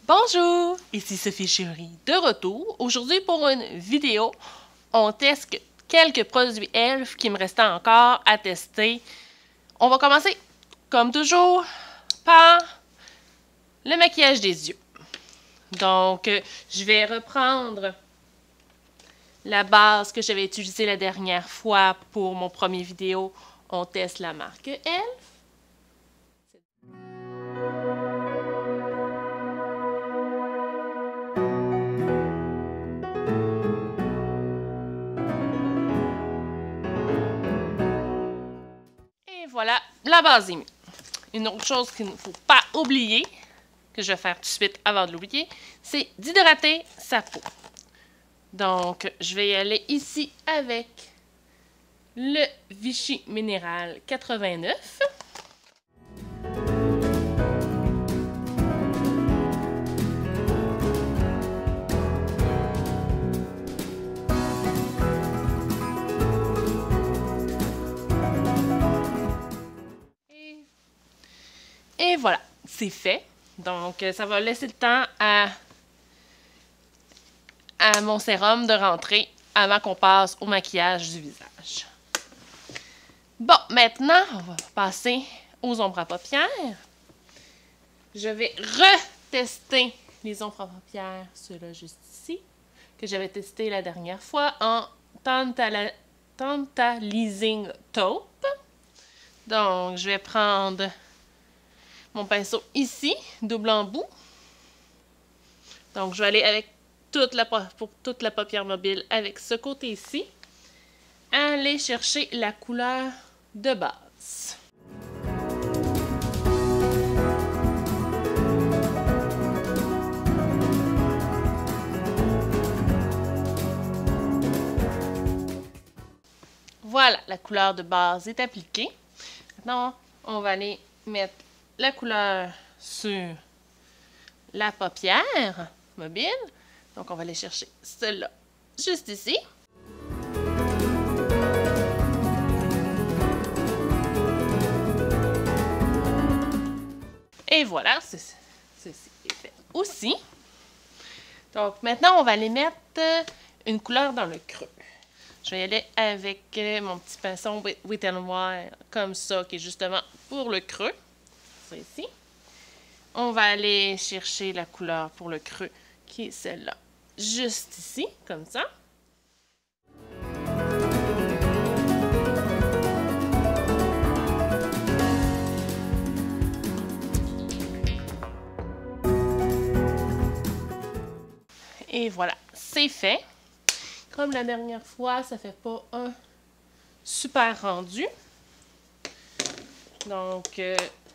Bonjour, ici Sophie Chérie de retour. Aujourd'hui pour une vidéo, on teste quelques produits e.l.f. qui me restaient encore à tester. On va commencer, comme toujours, par le maquillage des yeux. Donc, je vais reprendre la base que j'avais utilisée la dernière fois pour mon premier vidéo. On teste la marque e.l.f. Et voilà, la base est mise. Une autre chose qu'il ne faut pas oublier, que je vais faire tout de suite avant de l'oublier, c'est d'hydrater sa peau. Donc, je vais y aller ici avec le Vichy Minéral 89. Et voilà, c'est fait. Donc, ça va laisser le temps à mon sérum de rentrer avant qu'on passe au maquillage du visage. Bon, maintenant, on va passer aux ombres à paupières. Je vais retester les ombres à paupières, ceux-là juste ici, que j'avais testé la dernière fois en Tantalizing Taupe. Donc, je vais prendre mon pinceau ici, double embout. Donc, je vais aller avec pour toute la paupière mobile avec ce côté ici. Aller chercher la couleur de base. Voilà, la couleur de base est appliquée. Maintenant, on va aller mettre la couleur sur la paupière mobile. Donc, on va aller chercher celle-là juste ici. Et voilà, ceci est fait aussi. Donc, maintenant, on va aller mettre une couleur dans le creux. Je vais y aller avec mon petit pinceau Wet n Wild, comme ça, qui est justement pour le creux. Ça ici. On va aller chercher la couleur pour le creux, qui est celle-là, juste ici, comme ça. Et voilà, c'est fait. Comme la dernière fois, ça fait pas un super rendu. Donc,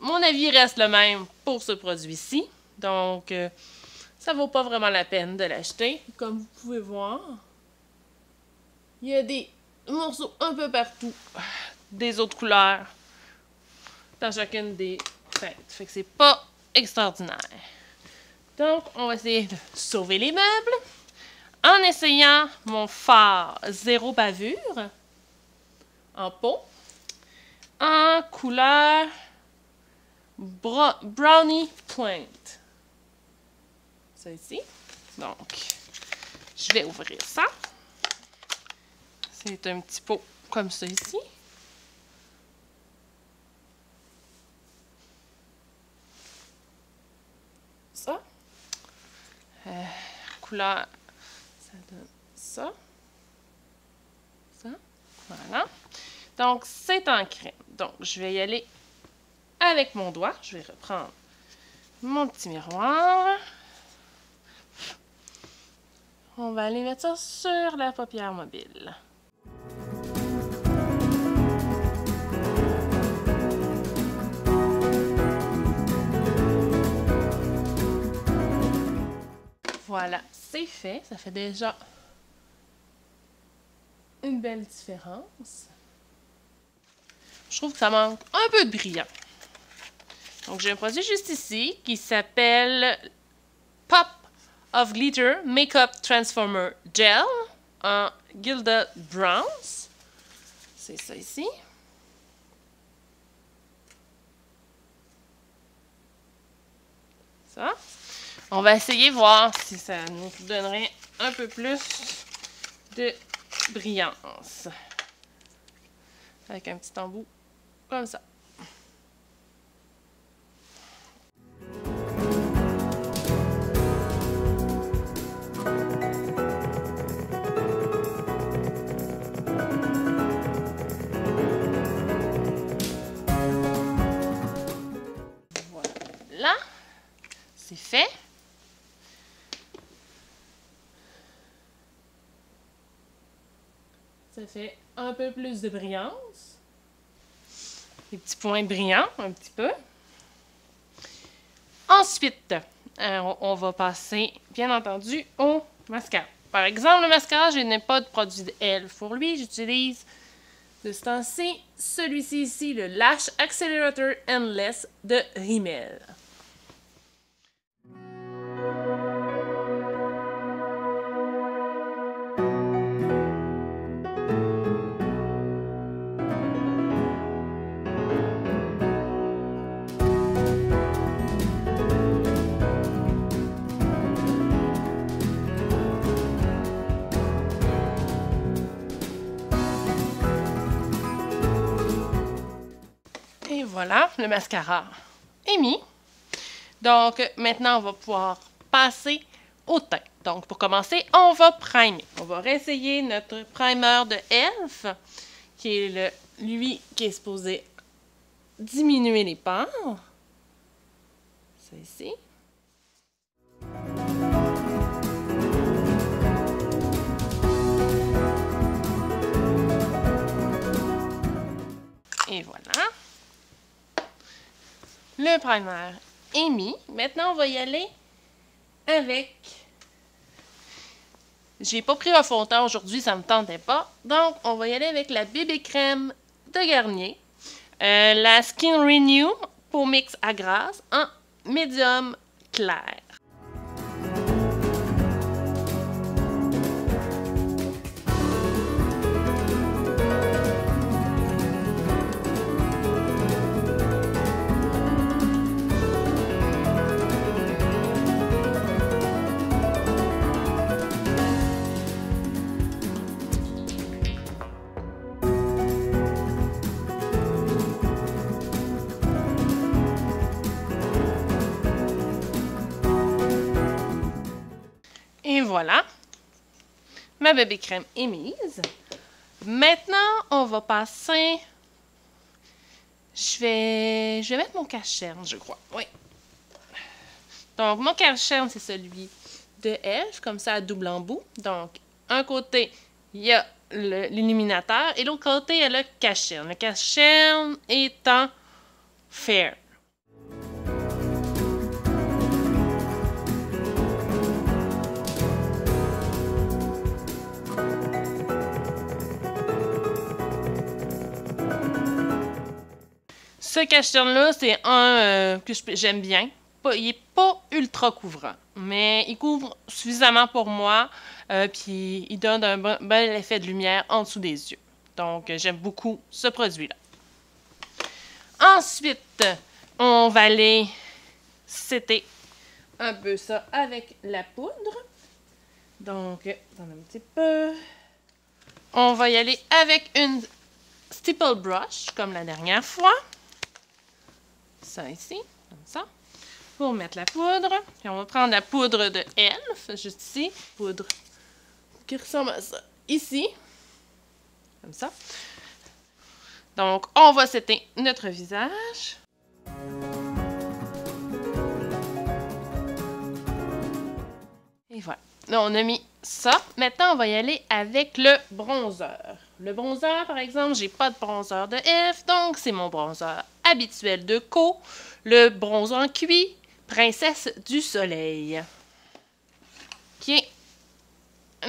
mon avis reste le même pour ce produit-ci. Donc, ça vaut pas vraiment la peine de l'acheter. Comme vous pouvez voir, il y a des morceaux un peu partout, des autres couleurs, dans chacune des teintes. Fait que c'est pas extraordinaire. Donc, on va essayer de sauver les meubles en essayant mon fard Zéro Bavure en peau en couleur Brownie Point. Ça ici. Donc, je vais ouvrir ça. C'est un petit pot comme ça ici. Ça. Couleur, ça donne ça. Ça. Voilà. Donc, c'est en crème. Donc, je vais y aller avec mon doigt. Je vais reprendre mon petit miroir. On va aller mettre ça sur la paupière mobile. Voilà, c'est fait. Ça fait déjà une belle différence. Je trouve que ça manque un peu de brillant. Donc, j'ai un produit juste ici qui s'appelle Pop of Glitter Makeup Transformer Gel en Gilded Bronze. C'est ça ici. Ça. On va essayer de voir si ça nous donnerait un peu plus de brillance. Avec un petit embout comme ça. Voilà, c'est fait. Ça fait un peu plus de brillance. Des petits points brillants, un petit peu. Ensuite, on va passer, bien entendu, au mascara. Par exemple, le mascara, je n'ai pas de produit de e.l.f. pour lui. J'utilise de ce temps-ci celui-ci ici, le Lash Accelerator Endless de Rimmel. Et voilà, le mascara est mis. Donc, maintenant, on va pouvoir passer au teint. Donc, pour commencer, on va primer. On va réessayer notre primer de e.l.f. qui est lui qui est supposé diminuer les pores. C'est ici. Et voilà. Le primer est mis. Maintenant, on va y aller avec... J'ai pas pris un fond de teint aujourd'hui, ça me tentait pas. Donc, on va y aller avec la bébé crème de Garnier. La Skin Renew Peau Mix à Grasse en médium clair. Et voilà, ma bébé crème est mise. Maintenant, on va passer... Je vais mettre mon cache-cerne, je crois. Oui. Donc, mon cache-cerne, c'est celui de e.l.f., comme ça, à double embout. Donc, un côté, il y a l'illuminateur et l'autre côté, il y a le cache-cerne. Le cache-cerne étant Fair. Ce cache-cerne-là, c'est un que j'aime bien. Il n'est pas ultra couvrant, mais il couvre suffisamment pour moi, puis il donne un bel effet de lumière en dessous des yeux. Donc, j'aime beaucoup ce produit-là. Ensuite, on va aller setter un peu ça avec la poudre. Donc, un petit peu. On va y aller avec une stipple brush, comme la dernière fois. Ça ici, comme ça. Pour mettre la poudre. Puis on va prendre la poudre de e.l.f. juste ici. Poudre qui ressemble à ça. Ici. Comme ça. Donc, on va setter notre visage. Et voilà. Là, on a mis ça. Maintenant, on va y aller avec le bronzer. Le bronzer, par exemple, j'ai pas de bronzer de e.l.f., donc c'est mon bronzer habituel de Co. Le bronzer en cuit, Princesse du Soleil. Qui est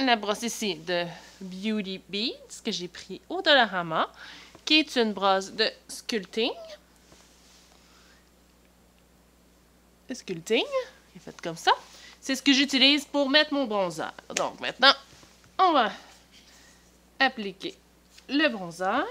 la brosse ici de Beauty Beads, que j'ai pris au Dollarama, qui est une brosse de sculpting. Sculpting, qui est faite comme ça. C'est ce que j'utilise pour mettre mon bronzer. Donc maintenant, on va appliquer le bronzer.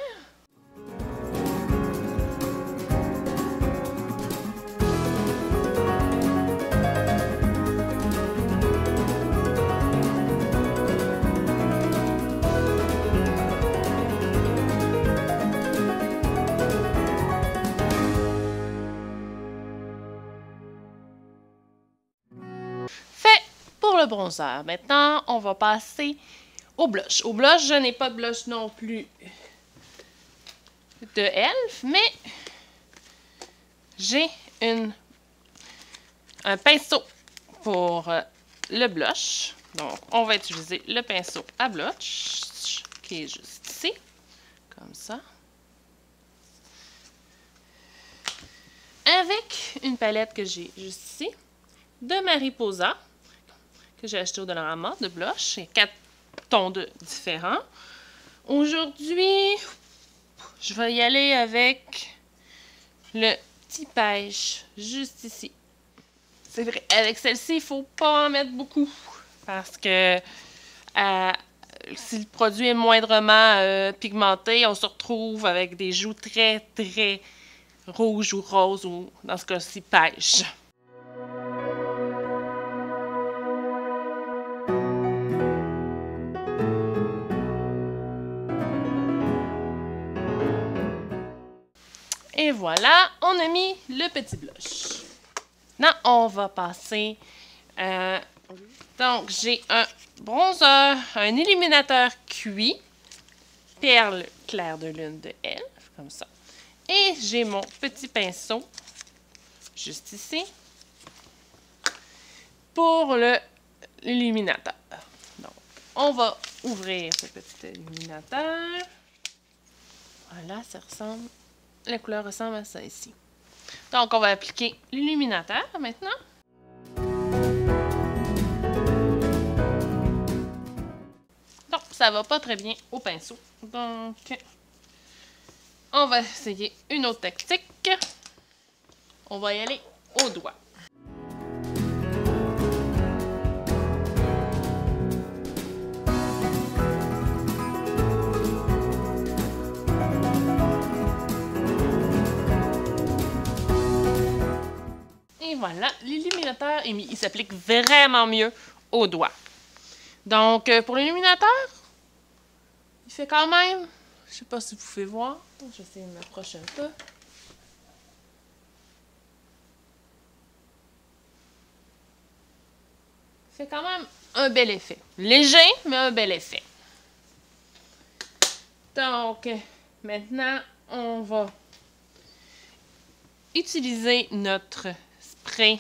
le bronzer. Maintenant, on va passer au blush. Au blush, je n'ai pas de blush non plus de e.l.f., mais j'ai un pinceau pour le blush. Donc, on va utiliser le pinceau à blush, qui est juste ici, comme ça. Avec une palette que j'ai juste ici, de Mariposa, que j'ai acheté au Dollarama, de blush. Et 4 tons différents. Aujourd'hui, je vais y aller avec le petit pêche, juste ici. C'est vrai, avec celle-ci, il ne faut pas en mettre beaucoup. Parce que si le produit est moindrement pigmenté, on se retrouve avec des joues très, très rouges ou roses, ou dans ce cas-ci, pêche. Et voilà, on a mis le petit blush. Maintenant, on va passer... donc, j'ai un bronzer, un illuminateur cuit, perle clair de lune de e.l.f., comme ça. Et j'ai mon petit pinceau, juste ici, pour l'illuminateur. Donc, on va ouvrir ce petit illuminateur. Voilà, ça ressemble... La couleur ressemble à ça ici. Donc, on va appliquer l'illuminateur maintenant. Donc, ça va pas très bien au pinceau. Donc, on va essayer une autre tactique. On va y aller au doigt. Et voilà, l'illuminateur est mis. Il s'applique vraiment mieux au doigt. Donc, pour l'illuminateur, il fait quand même... Je sais pas si vous pouvez voir. Je vais essayer de m'approcher un peu. Il fait quand même un bel effet. Léger, mais un bel effet. Donc, maintenant, on va utiliser notre spray,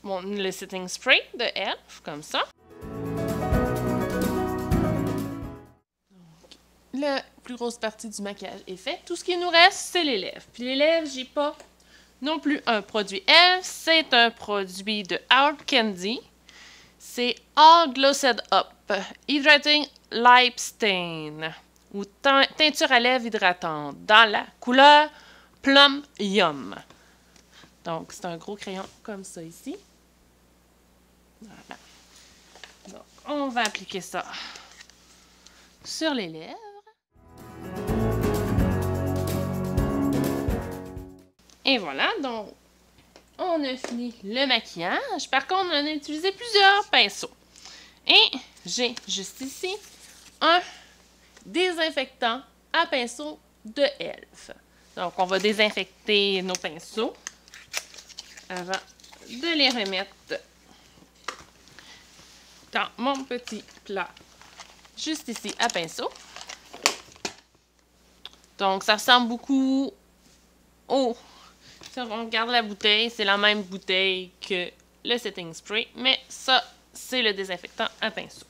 le setting spray de e.l.f., comme ça. Donc, la plus grosse partie du maquillage est faite. Tout ce qui nous reste, c'est les lèvres. Puis les lèvres, j'ai pas non plus un produit e.l.f., c'est un produit de Hard Candy. C'est All Glossed Up Hydrating Lip Stain, ou teinture à lèvres hydratante, dans la couleur Plum Yum. Donc, c'est un gros crayon comme ça ici. Voilà. Donc, on va appliquer ça sur les lèvres. Et voilà, donc, on a fini le maquillage. Par contre, on a utilisé plusieurs pinceaux. Et j'ai juste ici un désinfectant à pinceau de e.l.f. Donc, on va désinfecter nos pinceaux avant de les remettre dans mon petit plat juste ici à pinceau. Donc, ça ressemble beaucoup au... Si on regarde la bouteille, c'est la même bouteille que le setting spray, mais ça, c'est le désinfectant à pinceau.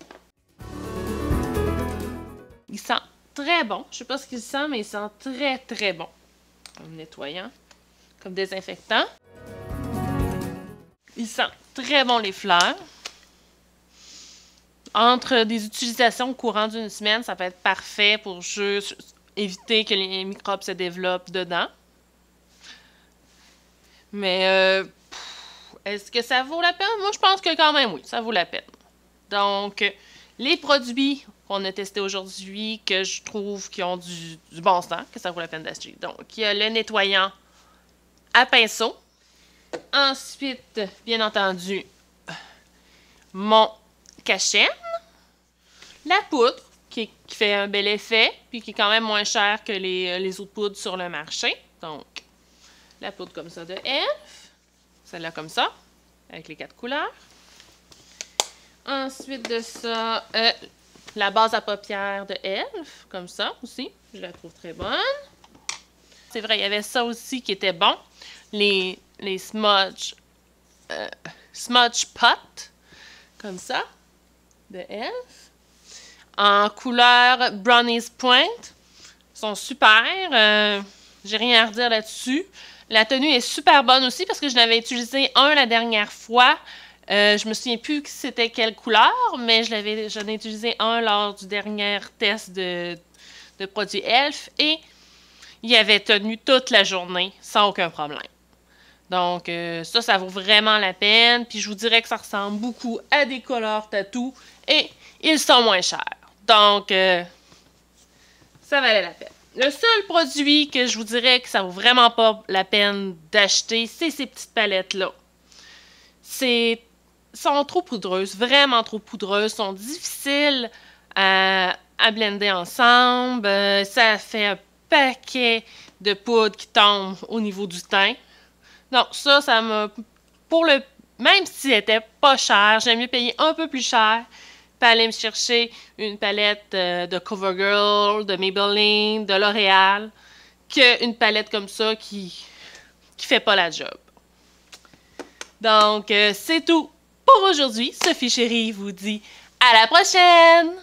Il sent très bon. Je ne sais pas ce qu'il sent, mais il sent très, très bon. Comme nettoyant, comme désinfectant. Il sent très bon les fleurs. Entre des utilisations au courant d'une semaine, ça peut être parfait pour juste éviter que les microbes se développent dedans. Mais est-ce que ça vaut la peine? Moi, je pense que quand même, oui, ça vaut la peine. Donc, les produits qu'on a testés aujourd'hui, que je trouve qui ont du bon sens, que ça vaut la peine d'acheter. Donc, il y a le nettoyant à pinceau. Ensuite, bien entendu, mon cachet. La poudre, qui fait un bel effet, puis qui est quand même moins cher que les autres poudres sur le marché. Donc, la poudre comme ça de e.l.f. Celle-là comme ça. avec les 4 couleurs. Ensuite de ça, la base à paupières de Elf, comme ça aussi. Je la trouve très bonne. C'est vrai, il y avait ça aussi qui était bon. Les smudge pot, comme ça, de Elf. En couleur Brownies Point. Ils sont super. J'ai rien à redire là-dessus. La tenue est super bonne aussi parce que je l'avais utilisé la dernière fois. Je me souviens plus c'était quelle couleur, mais j'en ai utilisé un lors du dernier test de produits Elf et il avait tenu toute la journée sans aucun problème. Donc ça vaut vraiment la peine. Puis je vous dirais que ça ressemble beaucoup à des Color Tattoo et ils sont moins chers. Donc ça valait la peine. Le seul produit que je vous dirais que ça vaut vraiment pas la peine d'acheter, c'est ces petites palettes-là. Sont trop poudreuses, vraiment trop poudreuses, sont difficiles à blender ensemble. Ça fait un paquet de poudre qui tombe au niveau du teint. Donc ça m'a... Même si elle était pas chère, j'aime mieux payer un peu plus cher puis aller me chercher une palette de CoverGirl, de Maybelline, de L'Oréal, qu'une palette comme ça qui fait pas la job. Donc, c'est tout pour aujourd'hui. Sophie Chérie vous dit à la prochaine!